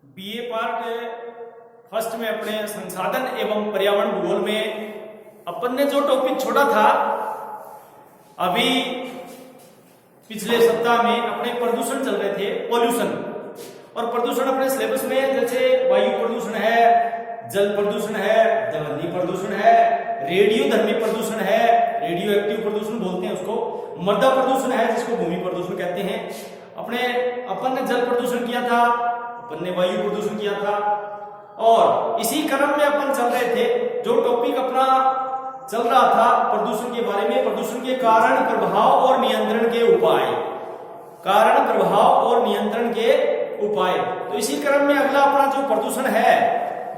BA part first में अपने संसाधन एवं पर्यावरण भूगोल में अपन ने जो टॉपिक छोड़ा था, अभी पिछले सप्ताह में अपने प्रदूषण चल रहे थे, पॉल्यूशन। और प्रदूषण अपने सिलेबस में जैसे वायु प्रदूषण है, जल प्रदूषण है, ध्वनि प्रदूषण है, रेडियोधर्मी प्रदूषण है, रेडियो एक्टिव प्रदूषण बोलते हैं उसको, मृदा प्रदूषण है जिसको भूमि प्रदूषण कहते हैं। अपन ने जल प्रदूषण किया था, अपन ने वायु प्रदूषण किया था, और इसी क्रम में अपन चल रहे थे। जो टॉपिक अपना चल रहा था प्रदूषण के बारे में, प्रदूषण के कारण, प्रभाव और नियंत्रण के उपाय, कारण, प्रभाव और नियंत्रण के उपाय। तो इसी क्रम में अगला अपना जो प्रदूषण है,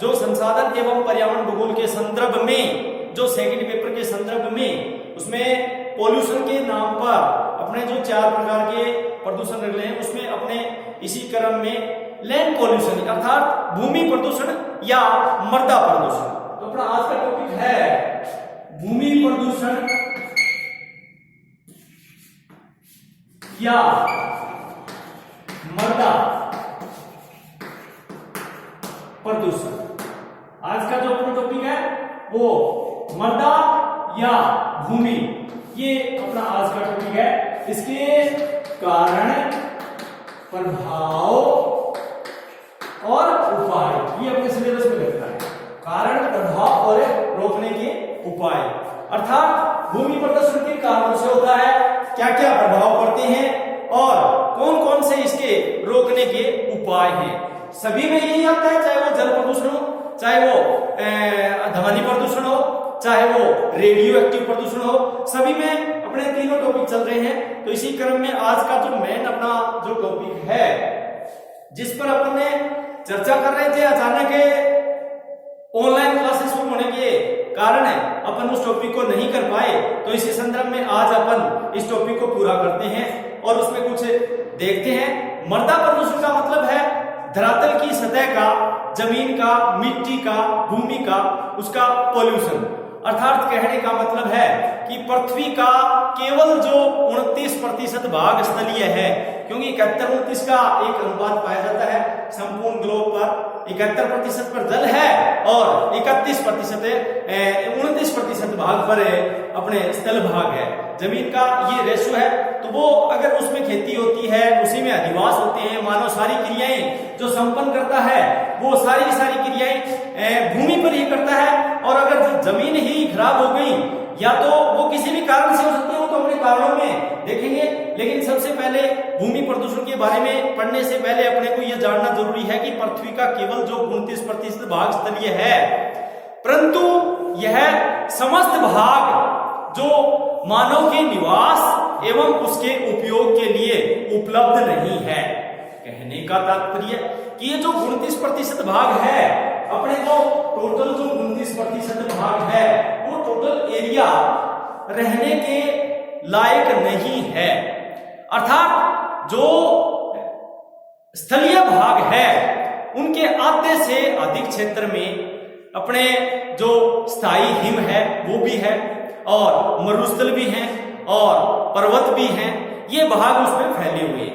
जो संसाधन एवं पर्यावरण भूगोल के संदर्भ में, जो सेकंड पेपर के संदर्भ में, उसमें पॉल्यूशन के नाम पर अपने जो 4 प्रकार के प्रदूषण रखे हैं, उसमें अपने इसी क्रम में लैंड पॉल्यूशन अर्थात भूमि प्रदूषण या मृदा प्रदूषण। तो अपना आज का टॉपिक है भूमि प्रदूषण या मृदा प्रदूषण। आज का जो अपना टॉपिक है वो मृदा या भूमि, ये अपना आज का टॉपिक है। इसके कारण, प्रभाव और उपाय, ये अपने सिलेबस में लिखा है। कारण, प्रभाव और रोकने के उपाय, अर्थात भूमि प्रदूषण के कारणों से होता है, क्या क्या प्रभाव पड़ते हैं और कौन कौन से इसके रोकने के उपाय हैं। सभी में यही आता है, चाहे वो जल प्रदूषण हो, चाहे वो ध्वनि प्रदूषण हो, चाहे वो रेडियो एक्टिव प्रदूषण हो, सभी में अपने तीनों टॉपिक चल रहे हैं। तो इसी क्रम में आज का जो मेन अपना जो टॉपिक है, जिस पर अपन ने चर्चा कर रहे थे, अचानक ऑनलाइन क्लासेस शुरू होने के कारण है अपन उस टॉपिक को नहीं कर पाए। तो इसी संदर्भ में आज अपन इस टॉपिक को पूरा करते हैं और उसमें कुछ देखते हैं। मृदा प्रदूषण का मतलब है धरातल की सतह का, जमीन का, मिट्टी का, भूमि का, उसका पॉल्यूशन। अर्थात कहने का मतलब है कि पृथ्वी का केवल जो 29% भाग स्थलीय है, क्योंकि 71-29 का एक अनुपात पाया जाता है संपूर्ण ग्लोब पर। 71% पर जल है और 29% भाग पर अपने स्थल भाग है। जमीन का ये रेशो है, तो वो अगर उसमें खेती होती है, उसी में अधिवास होते हैं, मानव सारी क्रियाएं जो संपन्न करता है, वो सारी की सारी क्रियाएं भूमि पर ही करता है। और अगर जमीन ही खराब हो गई, या तो वो किसी भी कारण से हो सकती है, वो तो अपने कारणों में देखेंगे। लेकिन सबसे पहले भूमि प्रदूषण के बारे में पढ़ने से पहले अपने को यह जानना जरूरी है कि पृथ्वी का केवल जो 29% भाग स्थलीय है, परंतु यह समस्त भाग जो मानव के निवास एवं उसके उपयोग के लिए उपलब्ध नहीं है। कहने का तात्पर्य कि ये जो 29% भाग है, अपने जो टोटल जो 29% भाग है, वो टोटल एरिया रहने के लायक नहीं है। अर्थात जो स्थलीय भाग है, उनके आधे से अधिक क्षेत्र में अपने जो स्थायी हिम है वो भी है, और मरुस्थल भी हैं, और पर्वत भी हैं। ये भाग उसमें फैले हुए हैं।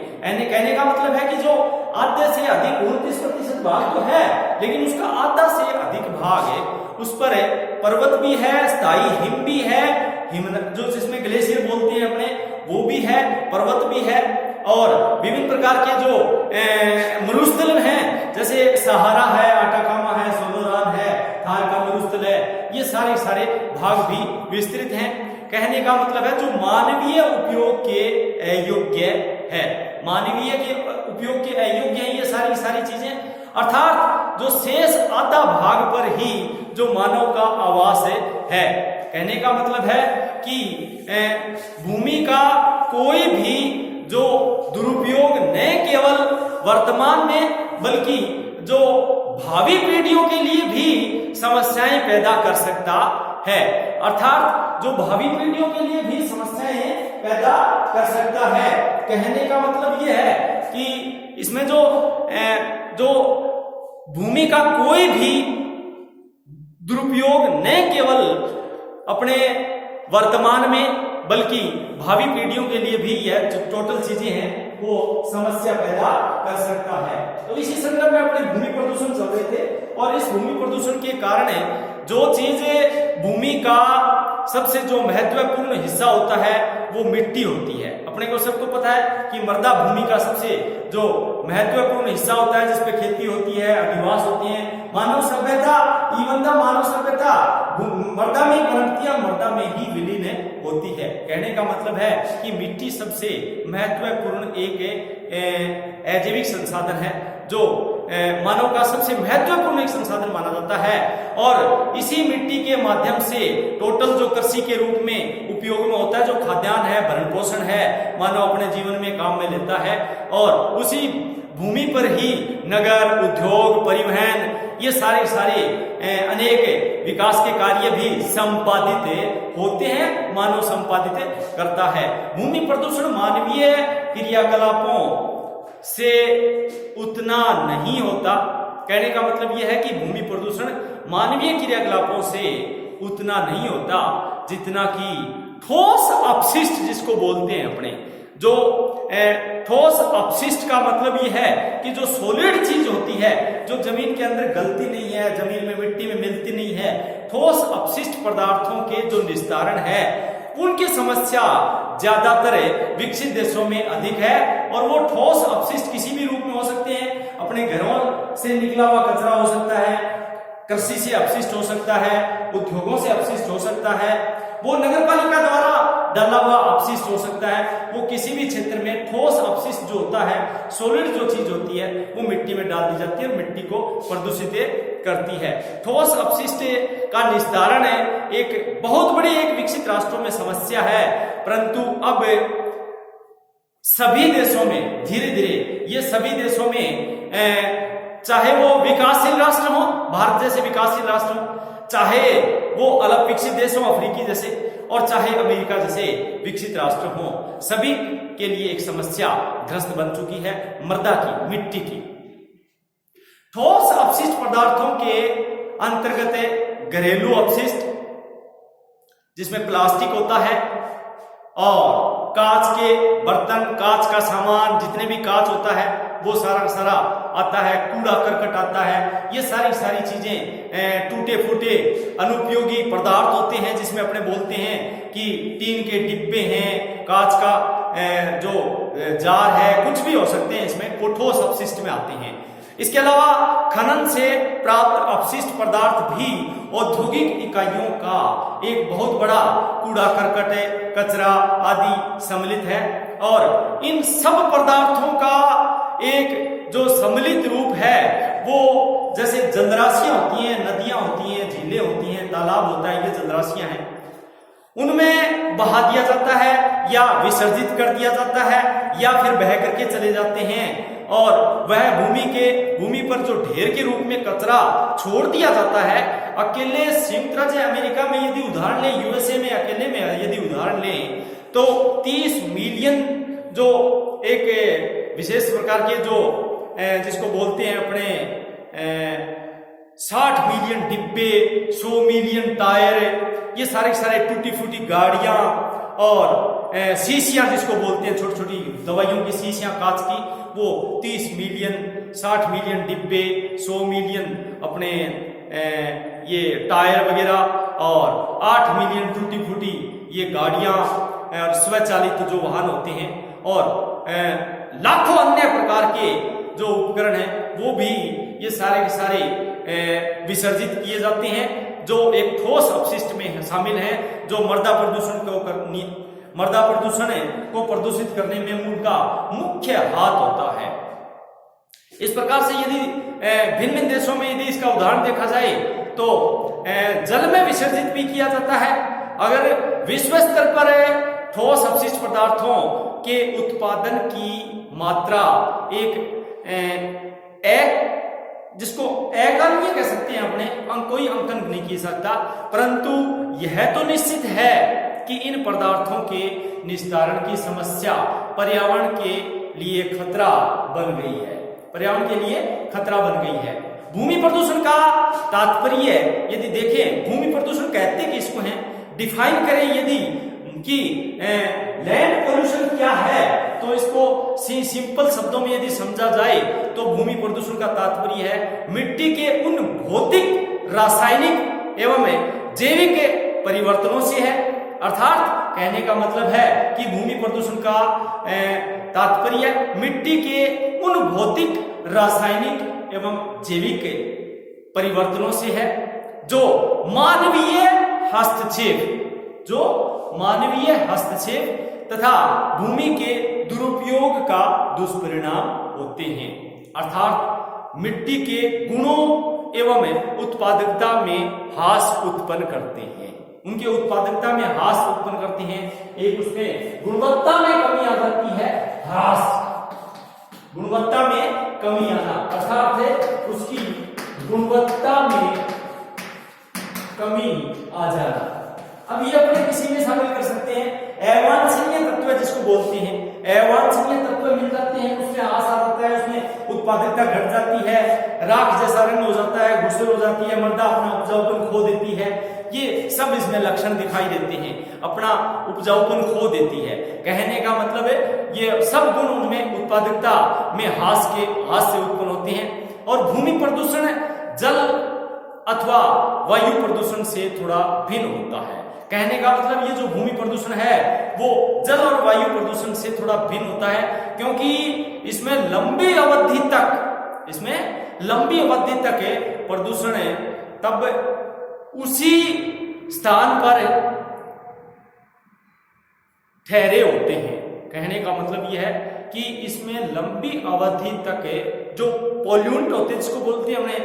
कहने का मतलब है कि जो आधे से अधिक 29% भाग तो है, लेकिन उसका आधा से अधिक भाग है, उस पर पर्वत भी है, स्थायी हिम भी है, हिम जो जिसमें ग्लेशियर बोलते हैं अपने, वो भी है, पर्वत भी है, और विभिन्न प्रकार के जो मरुस्थल हैं, जैसे सहारा है, अटाकामा है, सोनोरान है, थार का मरुस्थल है, ये सारे भाग भी विस्तृत हैं। कहने का मतलब है जो मानवीय उपयोग के अयोग्य है, मानवीय के उपयोग के अयोग्य है ये सारी चीजें। अर्थात जो शेष आधा भाग पर ही जो मानव का आवास है। कहने का मतलब है कि भूमि का कोई भी जो दुरुपयोग न केवल वर्तमान में बल्कि जो भावी पीढ़ियों के लिए भी समस्याएं पैदा कर सकता है। अर्थात जो भावी पीढ़ियों के लिए भी समस्याएं पैदा कर सकता है। कहने का मतलब यह है कि इसमें जो भूमि का कोई भी दुरुपयोग न केवल अपने वर्तमान में बल्कि भावी पीढ़ियों के लिए भी यह जो टोटल चीजें हैं वो समस्या पैदा कर सकता है। तो इसी संदर्भ में अपने भूमि प्रदूषण चल रहे थे और इस भूमि प्रदूषण के कारण जो चीजें भूमि का सबसे जो महत्वपूर्ण हिस्सा होता है वो मिट्टी होती है। अपने को सबको पता है कि मृदा भूमि का सबसे जो महत्वपूर्ण हिस्सा होता है जिसपे खेती होती है, अधिवास होती है। मानव सभ्यता मानव सभ्यता मृदा में पनपती है, मृदा में ही विलीन होती है। कहने का मतलब है कि मिट्टी सबसे महत्वपूर्ण एक अजैविक संसाधन है जो मानव का सबसे महत्वपूर्ण एक संसाधन माना जाता है और इसी मिट्टी के माध्यम से टोटल जो कृषि के रूप में उपयोग में होता है, जो खाद्यान्न है, भरण पोषण है, मानव अपने जीवन में काम में लेता है और उसी भूमि पर ही नगर, उद्योग, परिवहन ये सारे अनेक विकास के कार्य भी संपादित होते हैं, मानव संपादित करता है। भूमि प्रदूषण मानवीय क्रियाकलापों से उतना नहीं होता। कहने का मतलब यह है कि भूमि प्रदूषण मानवीय क्रियाकलापों से उतना नहीं होता जितना कि ठोस अपशिष्ट जिसको बोलते हैं अपने, जो ठोस अपशिष्ट का मतलब यह है कि जो सॉलिड चीज होती है, जो जमीन के अंदर गलती नहीं है, जमीन में मिट्टी में मिलती नहीं है, ठोस अपशिष्ट पदार्थों के जो निस्तारण है उनकी समस्या ज्यादातर विकसित देशों में अधिक है और वो ठोस अपशिष्ट किसी भी रूप में हो सकते हैं। अपने घरों से निकला हुआ कचरा हो सकता है, कृषि से अपशिष्ट हो सकता है, उद्योगों से अपशिष्ट हो सकता है, वो नगरपालिका द्वारा डाला हुआ अपशिष्ट हो सकता है। वो किसी भी क्षेत्र में ठोस अपशिष्ट जो होता है, सॉलिड जो चीज होती है, वो मिट्टी में डाल दी जाती है और मिट्टी को प्रदूषित करती है। ठोस अपशिष्ट का निस्तारण एक बहुत बड़ी एक विकसित राष्ट्रों में समस्या है, परंतु अब सभी देशों में धीरे धीरे ये सभी देशों में चाहे वो विकासशील राष्ट्र हो, भारत जैसे विकासशील राष्ट्र हो, चाहे वो अलग विकसित देश हो, अफ्रीकी जैसे, और चाहे अमेरिका जैसे विकसित राष्ट्र हो, सभी के लिए एक समस्या ग्रस्त बन चुकी है मृदा की, मिट्टी की। ठोस अपशिष्ट पदार्थों के अंतर्गत घरेलू अपशिष्ट जिसमें प्लास्टिक होता है और कांच के बर्तन, कांच का सामान, जितने भी कांच होता है वो सारा आता है, कूड़ा करकट आता है, ये सारी चीजें टूटे फूटे अनुपयोगी पदार्थ होते हैं जिसमें अपने बोलते हैं कि टीन के डिब्बे हैं, कांच का जो जार है, कुछ भी हो सकते हैं इसमें, वो ठोस अपशिष्ट में आते हैं। इसके अलावा खनन से प्राप्त अपशिष्ट पदार्थ भी औद्योगिक इकाइयों का एक बहुत बड़ा कूड़ा करकट, कचरा आदि सम्मिलित है और इन सब पदार्थों का एक जो सम्मिलित रूप है वो जैसे जलराशियां होती हैं, नदियां होती हैं, झीलें होती हैं, तालाब होता है, ये जलराशियां हैं, उनमें बहा दिया जाता है या विसर्जित कर दिया जाता है या फिर बह करके चले जाते हैं और वह भूमि पर जो ढेर के रूप में कचरा छोड़ दिया जाता है। अकेले संयुक्त राज्य अमेरिका में यदि उदाहरण लें, यूएसए में अकेले में यदि उदाहरण लें तो 30 मिलियन जो एक विशेष प्रकार के जो जिसको बोलते हैं अपने 60 मिलियन डिब्बे, 100 मिलियन टायर, ये सारे टूटी फूटी गाड़ियां और शीशियां जिसको बोलते हैं, छोटी छोटी दवाइयों की शीशियां कांच की, वो 30 मिलियन, 60 मिलियन डिब्बे, 100 मिलियन अपने ये टायर वगैरह और 8 मिलियन टूटी फूटी ये गाड़ियां और स्वचालित जो वाहन होते हैं और लाखों अन्य प्रकार के जो उपकरण हैं वो भी ये सारे के सारे विसर्जित किए जाते हैं जो एक ठोस अपशिष्ट में शामिल हैं, जो मृदा प्रदूषण को प्रदूषित करने में उनका मुख्य हाथ होता है। इस प्रकार से यदि भिन्न देशों में यदि इसका उदाहरण देखा जाए तो जल में विसर्जित भी किया जाता है। अगर विश्व स्तर पर ठोस अपशिष्ट पदार्थों के उत्पादन की मात्रा जिसको अकार्यनीय कह सकते हैं, अपने कोई अंकन नहीं किया सकता, परंतु यह तो निश्चित है कि इन पदार्थों के निस्तारण की समस्या पर्यावरण के लिए खतरा बन गई है, पर्यावरण के लिए खतरा बन गई है। भूमि प्रदूषण का तात्पर्य यदि देखें, भूमि प्रदूषण कहते किसको हैं, डिफाइन करें यदि कि लैंड पोल्यूशन क्या है, तो इसको सिंपल शब्दों में यदि समझा जाए तो भूमि प्रदूषण का तात्पर्य है मिट्टी के उन भौतिक, रासायनिक एवं जैविक परिवर्तनों से है। अर्थात कहने का मतलब है कि भूमि प्रदूषण का तात्पर्य मिट्टी के उन भौतिक, रासायनिक एवं जैविक परिवर्तनों से है जो मानवीय हस्तक्षेप तथा भूमि के दुरुपयोग का दुष्परिणाम होते हैं। अर्थात मिट्टी के गुणों एवं उत्पादकता में ह्रास उत्पन्न करते हैं, उनके उत्पादकता में ह्रास उत्पन्न करते हैं। एक उसमें गुणवत्ता में कमी आ जाती है, ह्रास, गुणवत्ता में कमी आना अर्थात है उसकी गुणवत्ता में कमी आ जाना। अब ये अपने किसी में शामिल कर सकते हैं, अवांछनीय तत्व जिसको बोलते हैं, अवांछनीय तत्व मिल जाते हैं, उसमें ह्रास आ जाता है, उसमें उत्पादकता घट जाती है, राख जैसा रंग हो जाता है, घुसर हो जाती है, मृदा अपना उपजाऊपन खो देती है। ये सब इसमें लक्षण दिखाई देते हैं, अपना उपजाऊपन खो देती है। कहने का मतलब है ये सब गुण उनमें उत्पादकता में ह्रास से उत्पन्न होते हैं। और भूमि प्रदूषण जल अथवा वायु प्रदूषण से थोड़ा भिन्न होता है। कहने का मतलब ये जो भूमि प्रदूषण है वो जल और वायु प्रदूषण से थोड़ा भिन्न होता है, क्योंकि इसमें लंबी अवधि तक प्रदूषण तब उसी स्थान पर ठहरे होते हैं। कहने का मतलब यह है कि इसमें लंबी अवधि तक जो पॉल्यूंट होते हैं, जिसको बोलते हैं हमने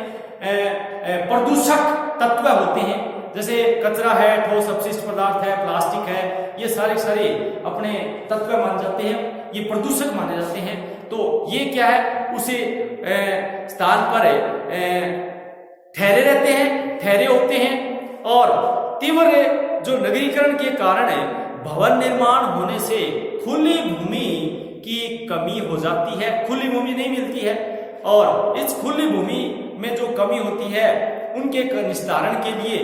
प्रदूषक तत्व होते हैं, जैसे कचरा है, ठोस अपशिष्ट पदार्थ है, प्लास्टिक है, ये सारे अपने तत्व मान जाते हैं, ये प्रदूषक माने जाते हैं। तो ये क्या है, उसे स्थान पर ठहरे रहते हैं, ठहरे होते हैं। और तीव्र जो नगरीकरण के कारण भवन निर्माण होने से खुली भूमि की कमी हो जाती है, खुली भूमि नहीं मिलती है। और इस खुली भूमि में जो कमी होती है उनके निस्तारण के लिए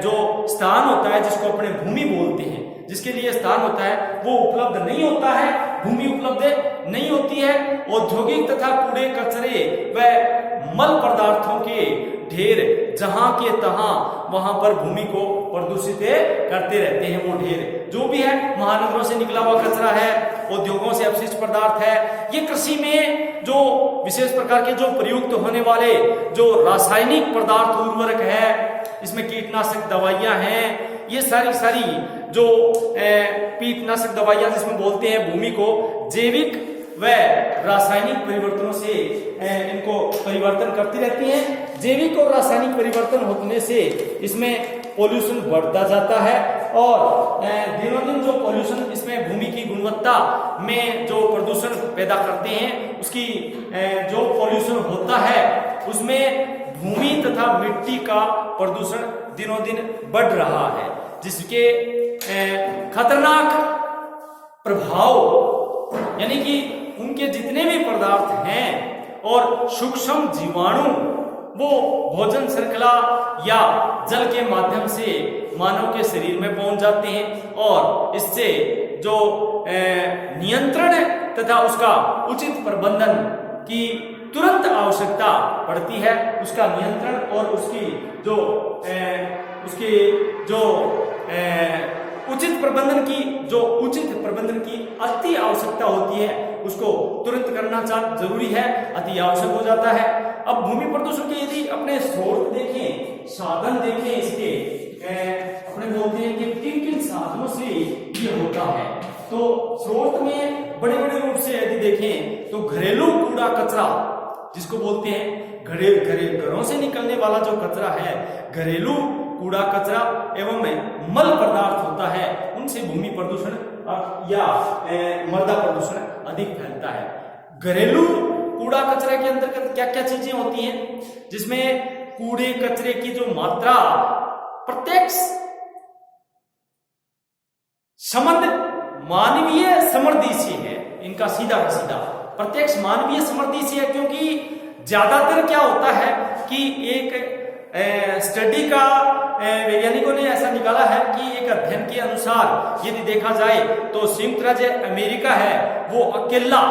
जो स्थान होता है, जिसको अपने भूमि बोलते हैं, जिसके लिए स्थान होता है वो उपलब्ध नहीं होता है, भूमि उपलब्ध नहीं होती है। औद्योगिक तथा कूड़े कचरे व मल पदार्थों के ढेर जहां के तहां वहां पर भूमि को प्रदूषित करते रहते हैं। वो ढेर जो भी है, महानगरों से निकला हुआ कचरा है, उद्योगों से अपशिष्ट पदार्थ है, ये कृषि में जो विशेष प्रकार के जो प्रयुक्त होने वाले जो रासायनिक पदार्थ उर्वरक है, इसमें कीटनाशक दवाइयां हैं, ये सारी जो कीटनाशक दवाइयां जिसमें बोलते हैं भूमि को जैविक व रासायनिक परिवर्तनों से इनको परिवर्तन करती रहती हैं। जैविक और रासायनिक परिवर्तन होने से इसमें पॉल्यूशन बढ़ता जाता है और दिनों दिन जो पॉल्यूशन इसमें भूमि की गुणवत्ता में जो प्रदूषण पैदा करते हैं, उसकी जो पॉल्यूशन होता है उसमें भूमि तथा मिट्टी का प्रदूषण दिनों दिन बढ़ रहा है, जिसके खतरनाक प्रभाव यानी कि उनके जितने भी पदार्थ हैं और सूक्ष्म जीवाणु वो भोजन श्रृंखला या जल के माध्यम से मानव के शरीर में पहुंच जाते हैं और इससे जो नियंत्रण तथा उसका उचित प्रबंधन की तुरंत आवश्यकता पड़ती है। उसका नियंत्रण और उसकी जो उचित प्रबंधन की अति आवश्यकता होती है, उसको तुरंत करना जरूरी है, अति आवश्यक हो जाता है। अब भूमि प्रदूषण के यदि अपने स्रोत देखें, साधन देखें, इसके अपने बोलते हैं कि किन साधनों से ये होता है। तो स्रोत में बड़े रूप से यदि देखें तो घरेलू कूड़ा कचरा जिसको बोलते हैं, घरों से निकलने वाला जो कचरा है, घरेलू कूड़ा कचरा एवं मल पदार्थ होता है, उनसे भूमि प्रदूषण या मृदा प्रदूषण अधिक फैलता है। घरेलू कूड़ा कचरा के अंतर्गत क्या क्या चीजें होती हैं, जिसमें कूड़े कचरे की जो मात्रा प्रत्यक्ष संबंध मानवीय समृद्धि से है, इनका सीधा प्रत्यक्ष मानवीय समृद्धि से है। क्योंकि ज्यादातर क्या होता है कि एक स्टडी का वैज्ञानिकों ने ऐसा निकाला है कि एक अध्ययन के अनुसार यदि देखा जाए तो संयुक्त राज्य अमेरिका है वो अकेला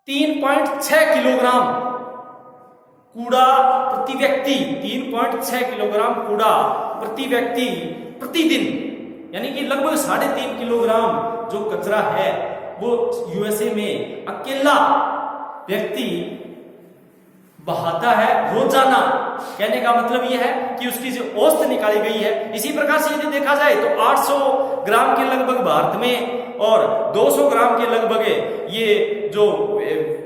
3.6 किलोग्राम कूड़ा प्रति व्यक्ति 3.6 किलोग्राम कूड़ा प्रति व्यक्ति प्रतिदिन, यानी कि लगभग 3.5 किलोग्राम जो कचरा है वो यूएसए में अकेला व्यक्ति बहाता है रोजाना। कहने का मतलब यह है कि उसकी जो औसत निकाली गई है। इसी प्रकार से यदि देखा जाए तो 800 ग्राम के लगभग भारत में और 200 ग्राम के लगभग ये जो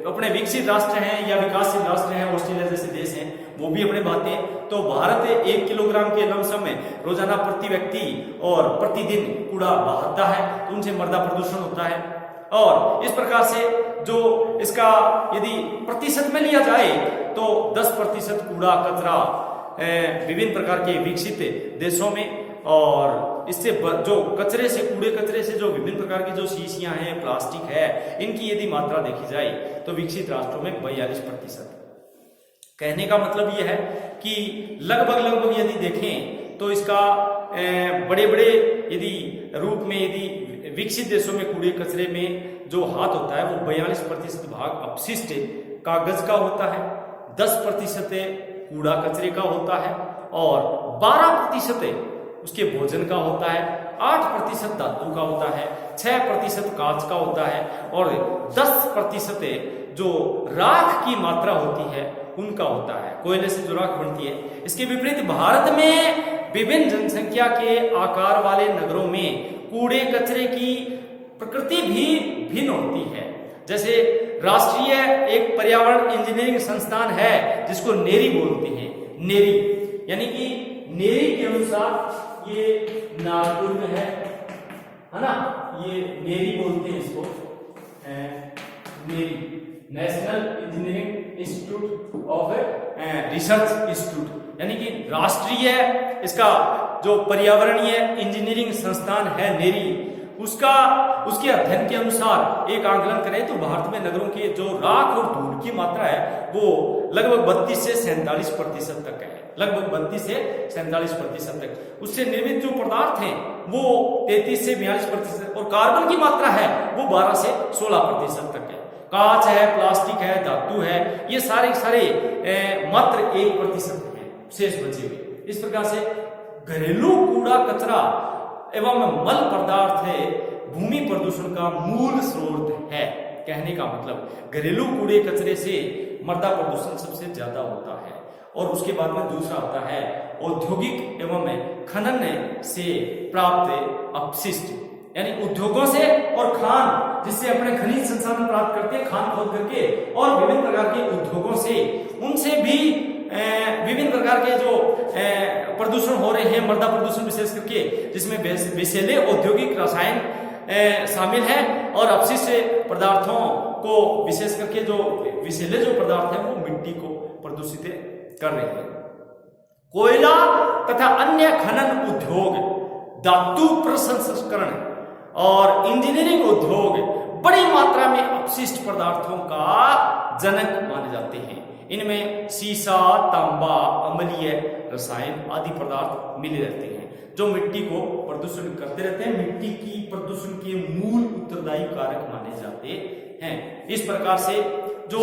अपने विकसित राष्ट्र हैं या विकासशील राष्ट्र हैं, ऑस्ट्रेलिया जैसे देश हैं, वो भी अपने बहाते हैं। तो भारत 1 किलोग्राम के लमसम में रोजाना प्रति व्यक्ति और प्रतिदिन कूड़ा बहाता है, तो उनसे मृदा प्रदूषण होता है। और इस प्रकार से जो इसका यदि प्रतिशत में लिया जाए तो 10% कूड़ा कचरा विभिन्न प्रकार के विकसित देशों में, और इससे जो कचरे से कूड़े कचरे से जो विभिन्न प्रकार की जो शीशियां हैं, प्लास्टिक है, इनकी यदि मात्रा देखी जाए तो विकसित राष्ट्रों में 42%। कहने का मतलब यह है कि लगभग यदि देखें तो इसका बड़े बड़े यदि रूप में यदि विकसित देशों में कूड़े कचरे में जो हाथ होता है वो 42% भाग अपशिष्ट कागज का होता है, 10% कूड़ा कचरे का होता है और 12% उसके भोजन का होता है, 8% धातु का होता है, 6% कांच का होता है और 10% जो राख की मात्रा होती है उनका होता है, कोयले से जो राख बनती है। इसके विपरीत भारत में विभिन्न जनसंख्या के आकार वाले नगरों में कूड़े कचरे की प्रकृति भी भिन्न होती है। जैसे राष्ट्रीय एक पर्यावरण इंजीनियरिंग संस्थान है जिसको नेरी बोलते हैं, नेरी, यानी कि नेरी के अनुसार ये नागपुर में है ना, ये नेरी बोलते हैं इसको, NEERI national engineering institute of research institute, यानी कि राष्ट्रीय इसका जो पर्यावरणीय इंजीनियरिंग संस्थान है नेरी, उसके अध्ययन के अनुसार एक आंकलन करें तो भारत में नगरों के जो राख और धूल की मात्रा है वो लगभग 32 से 47% तक है, लगभग 32 से 47% तक। उससे निर्मित जो पदार्थ हैं वो 33 से 42% और कार्बन की मात्रा है वो 12 से 16% तक है। कांच है, प्लास्टिक है, धातु है, ये सारे मात्र 1% है शेष बचे हुए। इस प्रकार से घरेलू कूड़ा कचरा एवं मल पदार्थ है भूमि प्रदूषण का मूल स्रोत है। कहने का मतलब घरेलू कूड़े कचरे से मृदा प्रदूषण सबसे ज्यादा होता है और उसके बाद में दूसरा आता है औद्योगिक एवं खनन से प्राप्त अपशिष्ट, यानी उद्योगों से और खान जिससे अपने खनिज संसाधन प्राप्त करते हैं खान खोद करके, और विभिन्न प्रकार के उद्योगों से उनसे भी विभिन्न प्रकार के जो प्रदूषण हो रहे हैं, मृदा प्रदूषण विशेष करके जिसमें विषैले औद्योगिक रसायन शामिल है और अपशिष्ट पदार्थों को विशेष करके जो विषैले जो पदार्थ है वो मिट्टी को प्रदूषित कर रहे हैं। कोयला तथा अन्य खनन उद्योग, धातु प्रसंस्करण और इंजीनियरिंग उद्योग बड़ी मात्रा में अपशिष्ट पदार्थों का जनक माने जाते हैं। इनमें सीसा, तांबा, अम्लीय रसायन आदि पदार्थ मिले रहते हैं जो मिट्टी को प्रदूषण करते रहते हैं, मिट्टी की प्रदूषण के मूल उत्तरदायी कारक माने जाते हैं। इस प्रकार से जो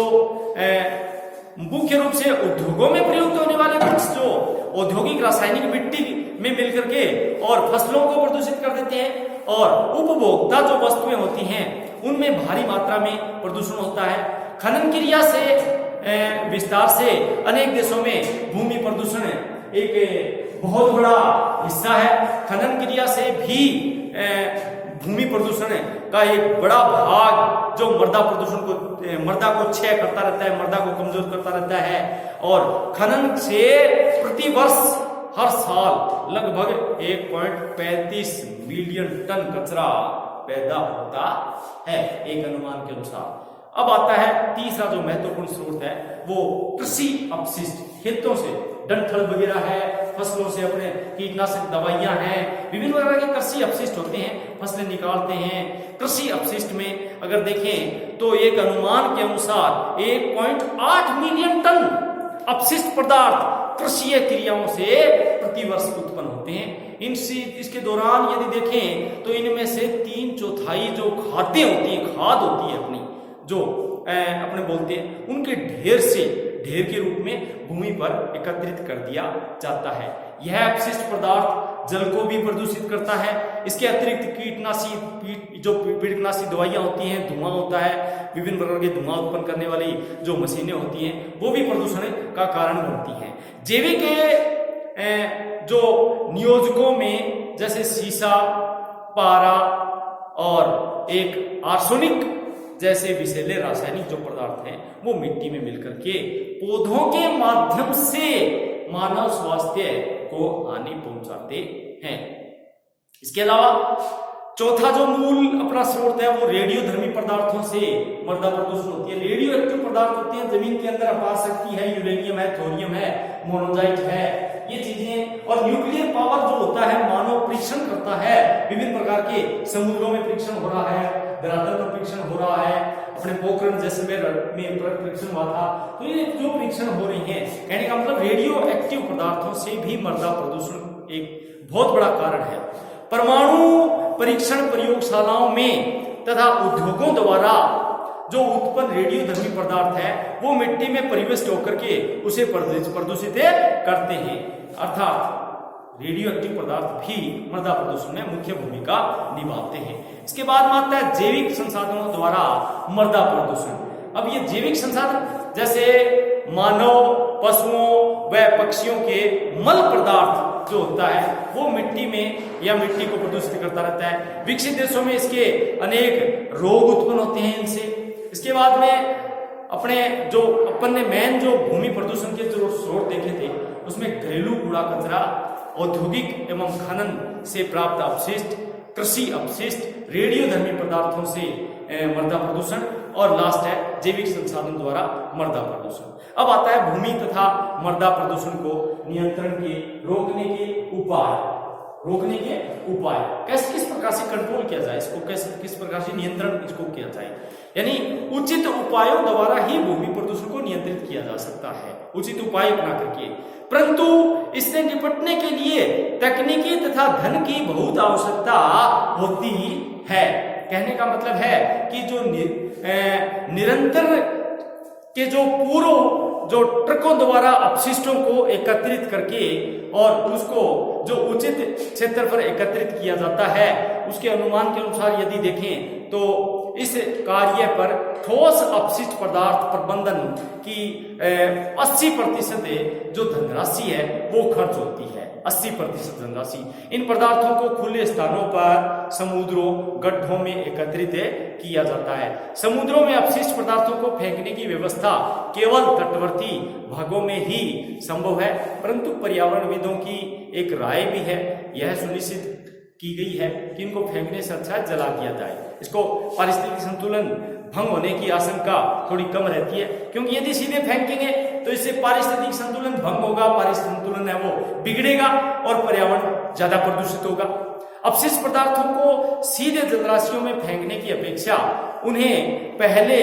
मुख्य रूप से उद्योगों में प्रयुक्त होने वाले कुछ जो औद्योगिक रासायनिक मिट्टी में मिलकर के और फसलों को प्रदूषित कर देते हैं, और उपभोक्ता जो वस्तुएं होती हैं उनमें भारी मात्रा में प्रदूषण होता है। खनन क्रिया से विस्तार से अनेक देशों में भूमि प्रदूषण एक बहुत बड़ा हिस्सा है। खनन क्रिया से भी भूमि प्रदूषण का एक बड़ा भाग जो मृदा प्रदूषण को, मृदा को क्षय करता रहता है, मृदा को कमजोर करता रहता है, और खनन से प्रति वर्ष हर साल लगभग 1.35 मिलियन टन कचरा पैदा होता है एक अनुमान के अनुसार। अब आता है तीसरा जो महत्वपूर्ण स्रोत है वो कृषि अपशिष्ट, खेतों से डंठल वगैरह है, फसलों से अपने कीटनाशक दवाइयां हैं, विभिन्न प्रकार के कृषि अपशिष्ट होते हैं, फसलें निकालते हैं। कृषि अपशिष्ट में अगर देखें तो एक अनुमान के अनुसार 1.8 मिलियन टन अपशिष्ट पदार्थ कृषि क्रियाओं से प्रतिवर्ष उत्पन्न होते हैं। इसके दौरान यदि देखें तो इनमें से 3/4 जो खाद्य होती है, खाद होती है अपनी, जो अपने बोलते हैं, उनके ढेर के रूप में भूमि पर एकत्रित कर दिया जाता है। यह अपशिष्ट पदार्थ जल को भी प्रदूषित करता है। इसके अतिरिक्त कीटनाशी दवाइयां होती हैं, धुआं होता है, विभिन्न प्रकार के धुआं उत्पन्न करने वाली जो मशीनें होती हैं वो भी प्रदूषण का कारण बनती हैं। जैविक जो नियोजकों में जैसे सीसा, पारा और एक आर्सेनिक जैसे विषैले रासायनिक जो पदार्थ हैं वो मिट्टी में मिलकर के पौधों के माध्यम से मानव स्वास्थ्य को हानि पहुंचाते हैं। इसके अलावा चौथा जो मूल अपना स्रोत है वो रेडियोधर्मी पदार्थों से मृदा प्रदूषण होती है। रेडियो एक्टिव पदार्थ होते हैं जमीन के अंदर, अपार शक्ति है, यूरेनियम है, थोरियम है, मोनोजाइट है, ये चीजें। और न्यूक्लियर पावर जो होता है, मानव परीक्षण करता है, विभिन्न प्रकार के समुद्रों में परीक्षण हो रहा है, धरातल पर परीक्षण हो रहा है, अपने पोखरण जैसलमेर में परीक्षण हुआ था। तो ये जो परीक्षण हो रही है, कहने का मतलब रेडियो एक्टिव पदार्थों से भी मृदा प्रदूषण एक बहुत बड़ा कारण है। परमाणु परीक्षण प्रयोगशालाओं में तथा उद्योगों द्वारा जो उत्पन्न रेडियोधर्मी पदार्थ है वो मिट्टी में परिवेशित होकर के उसे प्रदूषित करते हैं। अर्थात रेडियो एक्टिव पदार्थ भी मृदा प्रदूषण में मुख्य भूमिका निभाते हैं। इसके बाद में आता है जैविक संसाधनों द्वारा मृदा प्रदूषण। अब ये जैविक संसाधन जैसे मानव, पशुओं व पक्षियों के मल पदार्थ जो होता है वो मिट्टी में या मिट्टी को प्रदूषित करता रहता है। विकसित देशों में इसके अनेक रोग उत्पन्न होते हैं इनसे। इसके बाद में अपन ने मेन जो भूमि प्रदूषण के जो स्रोत देखे थे उसमें घरेलू कूड़ा कचरा, औद्योगिक एवं खनन से प्राप्त अपशिष्ट, कृषि अपशिष्ट, रेडियोधर्मी पदार्थों से मृदा प्रदूषण और लास्ट है जैविक संसाधन द्वारा मृदा प्रदूषण। अब आता है भूमि तथा मृदा प्रदूषण को नियंत्रण के रोकने के उपाय किस प्रकार से कंट्रोल किया जाए, इसको किस प्रकार से नियंत्रण इसको किया जाए। यानी उचित उपायों द्वारा ही भूमि प्रदूषण को नियंत्रित किया जा सकता है, उचित उपाय अपना करके। परंतु इससे निपटने के लिए तकनीकी तथा धन की बहुत आवश्यकता होती है। कहने का मतलब है कि जो निरंतर के जो पूर्व जो ट्रकों द्वारा अपशिष्टों को एकत्रित करके और उसको जो उचित क्षेत्र पर एकत्रित किया जाता है, उसके अनुमान के अनुसार यदि देखें तो इस कार्य पर ठोस अपशिष्ट पदार्थ प्रबंधन की 80% जो धनराशि है वो खर्च होती है। 80% धनराशि इन पदार्थों को खुले स्थानों पर, समुद्रों, गड्ढों में एकत्रित किया जाता है। समुद्रों में अपशिष्ट पदार्थों को फेंकने की व्यवस्था केवल तटवर्ती भागों में ही संभव है, परंतु पर्यावरणविदों की एक राय भी है, यह सुनिश्चित की गई है कि इनको फेंकने से अच्छा जला दिया जाए। इसको पारिस्थितिक संतुलन भंग होने की आशंका थोड़ी कम रहती है, क्योंकि यदि सीधे फेंकेंगे तो इससे पारिस्थितिक संतुलन भंग होगा, पारिस्थितिक संतुलन है वो बिगड़ेगा और पर्यावरण ज्यादा प्रदूषित होगा। अपशिष्ट पदार्थों को सीधे जलराशियों में फेंकने की अपेक्षा उन्हें पहले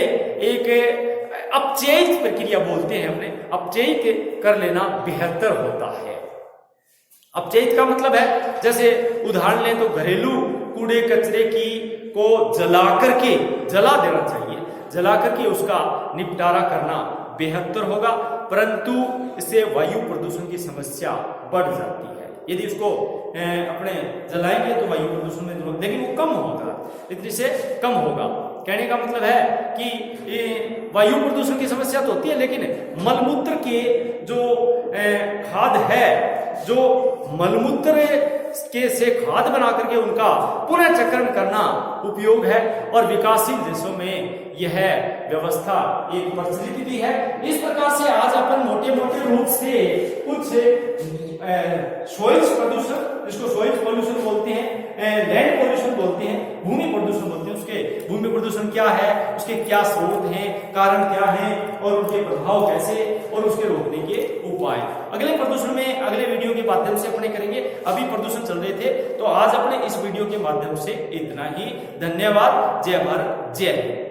एक अपचयित प्रक्रिया बोलते हैं, अपचयित कर लेना बेहतर होता है। अपचयित का मतलब है, जैसे उदाहरण लें तो घरेलू कूड़े कचरे को जला देना चाहिए, जला करके उसका निपटारा करना बेहतर होगा, परंतु इससे वायु प्रदूषण की समस्या बढ़ जाती है। यदि उसको अपने जलाएंगे तो वायु प्रदूषण में जरूर, लेकिन वो कम होगा, इतनी से कम होगा। कहने का मतलब है कि वायु प्रदूषण की समस्या तो होती है, लेकिन मलमूत्र के जो खाद है, जो मलमूत्र के से खाद बना करके उनका पुनः चक्रण करना उपयोग है, और विकासशील देशों में यह व्यवस्था एक प्रचलित भी है। इस प्रकार से आज अपन मोटे रूप से कुछ सॉइल प्रदूषण, जिसको सॉइल पॉल्यूशन बोलते हैं, लैंड पॉल्यूशन बोलते हैं, भूमि प्रदूषण बोलते हैं, उसके भूमि प्रदूषण क्या है, उसके क्या स्रोत हैं, कारण क्या है और उनके प्रभाव कैसे और उसके रोकने के उपाय अगले प्रदूषण में, अगले वीडियो के माध्यम से अपने करेंगे। अभी प्रदूषण चल रहे थे तो आज अपने इस वीडियो के माध्यम से इतना ही। धन्यवाद। जय भारत, जय हिंद।